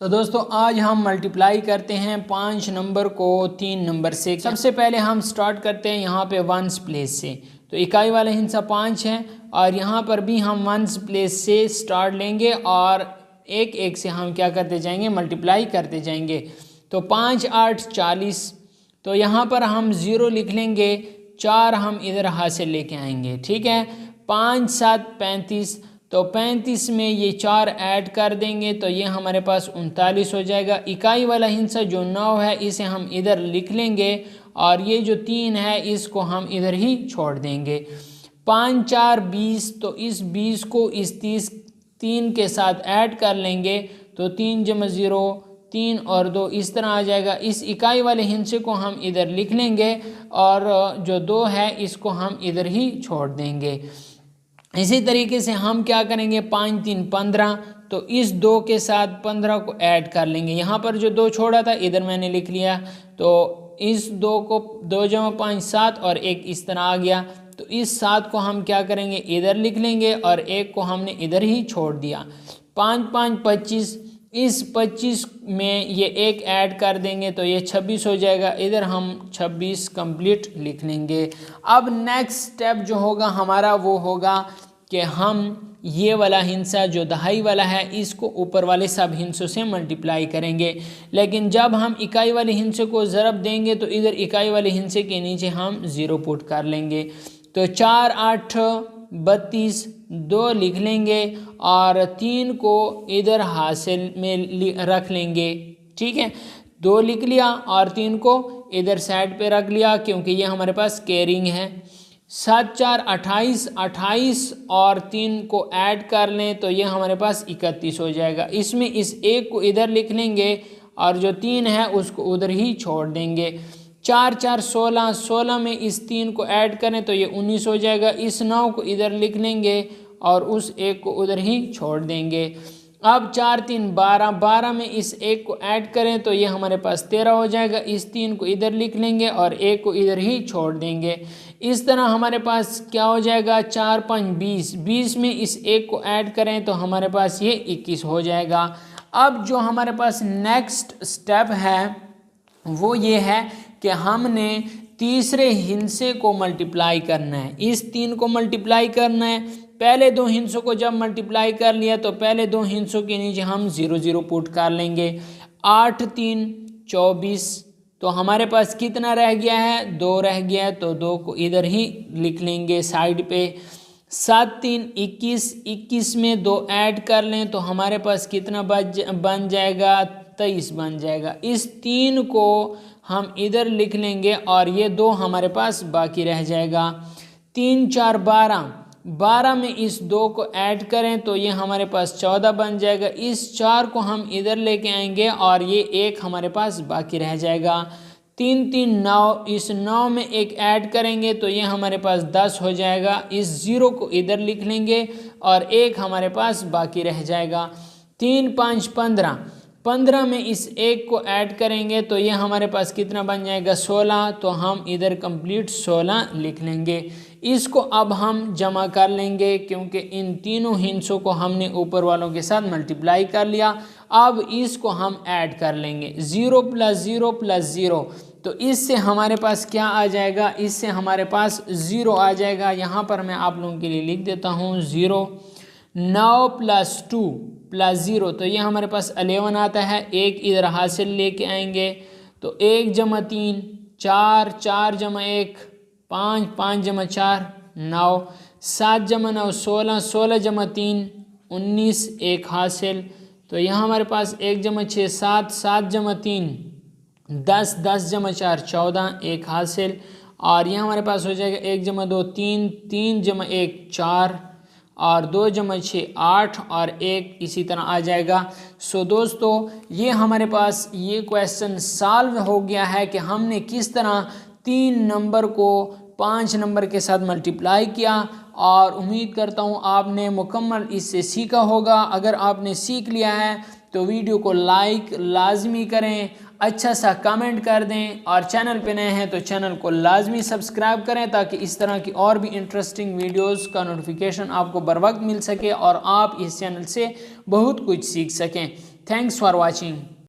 दोस्तों आज हम मल्टीप्लाई करते हैं 5 नंबर को 3 नंबर से। सबसे पहले हम स्टार्ट करते हैं यहाँ पे वंस प्लेस से। तो इकाई वाला हिस्सा 5 है और यहाँ पर भी हम वंस प्लेस से स्टार्ट लेंगे और एक एक से हम क्या करते जाएंगे, मल्टीप्लाई करते जाएंगे। तो 5 8 40, तो यहाँ पर हम 0 लिख लेंगे, 4 हम इधर हासिल लेके आएंगे, ठीक है। 5 7 35, तो 35 में ये 4 ऐड कर देंगे तो ये हमारे पास 39 हो जाएगा। इकाई वाला हिस्सा जो 9 है इसे हम इधर लिख लेंगे और ये जो 3 है इसको हम इधर ही छोड़ देंगे। 5 4 20, तो इस 20 को इस 3 के साथ ऐड कर लेंगे तो 3 जमा 0 3 और 2 इस तरह आ जाएगा। इस इकाई वाले हिस्से को हम इधर लिख लेंगे और जो 2 है इसको हम इधर ही छोड़ देंगे। इसी तरीके से हम क्या करेंगे, 5 3 15, तो इस 2 के साथ 15 को ऐड कर लेंगे। यहाँ पर जो 2 छोड़ा था इधर मैंने लिख लिया, तो इस 2 को 2 जमा 5 7 और 1 इस तरह आ गया। तो इस 7 को हम क्या करेंगे, इधर लिख लेंगे और 1 को हमने इधर ही छोड़ दिया। 5 5 25, इस 25 में ये 1 ऐड कर देंगे तो ये 26 हो जाएगा। इधर हम 26 कंप्लीट लिख लेंगे। अब नेक्स्ट स्टेप जो होगा हमारा वो होगा कि हम ये वाला हिस्सा जो दहाई वाला है इसको ऊपर वाले सब हिस्सों से मल्टीप्लाई करेंगे। लेकिन जब हम इकाई वाले हिस्से को ज़रब देंगे तो इधर इकाई वाले हिस्से के नीचे हम 0 पुट कर लेंगे। तो 4 8 32, 2 लिख लेंगे और 3 को इधर हासिल में रख लेंगे, ठीक है। 2 लिख लिया और 3 को इधर साइड पे रख लिया क्योंकि ये हमारे पास कैरिंग है। 7 4 28, 28 और 3 को ऐड कर लें तो ये हमारे पास 31 हो जाएगा। इसमें इस 1 को इधर लिख लेंगे और जो 3 है उसको उधर ही छोड़ देंगे। 4 4 16, 16 में इस 3 को ऐड करें तो ये 19 हो जाएगा। इस 9 को इधर लिख लेंगे और उस 1 को उधर ही छोड़ देंगे। अब 4 3 12, 12 में इस 1 को ऐड करें तो ये हमारे पास 13 हो जाएगा। इस 3 को इधर लिख लेंगे और 1 को इधर ही छोड़ देंगे। इस तरह हमारे पास क्या हो जाएगा, 4 5 20, 20 में इस 1 को ऐड करें तो हमारे पास ये 21 हो जाएगा। अब जो हमारे पास नेक्स्ट स्टेप है वो ये है कि हमने तीसरे हिस्से को मल्टीप्लाई करना है। इस 3 को मल्टीप्लाई करना है। पहले 2 हिस्सों को जब मल्टीप्लाई कर लिया तो पहले 2 हिस्सों के नीचे हम 0 0 पुट कर लेंगे। 8 3 24, तो हमारे पास कितना रह गया है, 2 रह गया है, तो 2 को इधर ही लिख लेंगे साइड पे। 7 3 21, 21 में 2 ऐड कर लें तो हमारे पास कितना बन जाएगा, 23 बन जाएगा। इस 3 को हम इधर लिख लेंगे और ये 2 हमारे पास बाकी रह जाएगा। 3 4 12, 12 में इस 2 को ऐड करें तो ये हमारे पास 14 बन जाएगा। इस 4 को हम इधर लेके आएंगे और ये 1 हमारे पास बाकी रह जाएगा। 3 3 9, इस 9 में 1 ऐड करेंगे तो ये हमारे पास 10 हो जाएगा। इस 0 को इधर लिख लेंगे और 1 हमारे पास बाकी रह जाएगा। 3 5 15, 15 में इस 1 को ऐड करेंगे तो ये हमारे पास कितना बन जाएगा, 16, तो हम इधर कंप्लीट 16 लिख लेंगे। इसको अब हम जमा कर लेंगे क्योंकि इन तीनों हिस्सों को हमने ऊपर वालों के साथ मल्टीप्लाई कर लिया। अब इसको हम ऐड कर लेंगे, 0 + 0 + 0, तो इससे हमारे पास क्या आ जाएगा, इससे हमारे पास 0 आ जाएगा। यहाँ पर मैं आप लोगों के लिए लिख देता हूँ 0। 9 + 2 + 0, तो ये हमारे पास 11 आता है। 1 इधर हासिल लेके आएंगे तो 1 जमा 3 4, 4 जमा 1 5, 5 जमा 4 9, 7 जमा 9 16, 16 जमा 3 19, 1 हासिल, तो यहाँ हमारे पास 1 जमा 6 7, 7 जमा 3 10, 10 जमा 4 14, 1 हासिल, और यहाँ हमारे पास हो जाएगा 1 जमा 2 3, 3 जमा 1 4 और 2 जमा 6 8 और 1 इसी तरह आ जाएगा। सो दोस्तों ये हमारे पास ये क्वेश्चन सॉल्व हो गया है कि हमने किस तरह 3 नंबर को 5 नंबर के साथ मल्टीप्लाई किया, और उम्मीद करता हूँ आपने मुकम्मल इससे सीखा होगा। अगर आपने सीख लिया है तो वीडियो को लाइक लाजमी करें, अच्छा सा कमेंट कर दें, और चैनल पे नए हैं तो चैनल को लाजमी सब्सक्राइब करें ताकि इस तरह की और भी इंटरेस्टिंग वीडियोस का नोटिफिकेशन आपको बर वक्त मिल सके और आप इस चैनल से बहुत कुछ सीख सकें। Thanks for watching.